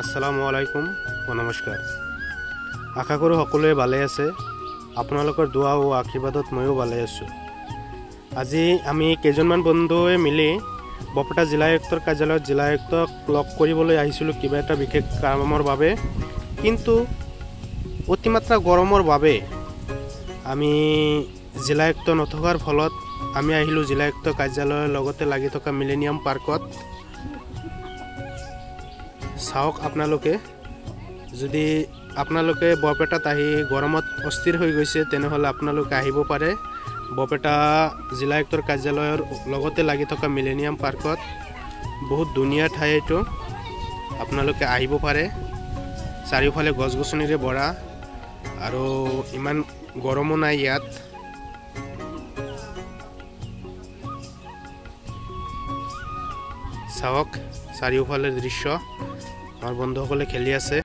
আসসালামু আলাইকুম ও নমস্কাৰ। আশা কৰোঁ সকলোৱে ভালে আছে। আপোনালোকৰ দোৱা ও আশীৰ্বাদত ময়ো ভালে আছোঁ। আজি আমি কেইজনমান বন্ধুৱে মিলি বৰপেটা জিলা আয়ুক্তৰ কাৰ্যালয়ত জিলা আয়ুক্তক লগ কৰিবলৈ আহিছিলোঁ কিবা এটা বিশেষ কামৰ বাবে, কিন্তু অতিমাত্ৰা গৰমৰ বাবে আমি জিলা আয়ুক্ত নথকাৰ ফলত আমি আহিলোঁ জিলা আয়ুক্ত কাৰ্যালয়ৰ লগতে লাগি থকা মিলেনিয়াম পাৰ্কত। চাওক, আপোনালোকে যদি আপোনালোকে বৰপেটাত আহি গৰমত অস্থিৰ হৈ গৈছে তেনেহ'লে আপোনালোকে আহিব পাৰে বৰপেটা জিলা আয়ুক্তৰ কাৰ্যালয়ৰ লগতে লাগি থকা মিলেনিয়াম পাৰ্কত। বহুত ধুনীয়া ঠাই এইটো, আপোনালোকে আহিব পাৰে। চাৰিওফালে গছ গছনিৰে ভৰা আৰু ইমান গৰমো নাই ইয়াত। চাওক চাৰিওফালে দৃশ্য, আমাৰ বন্ধুসকলে খেলি আছে।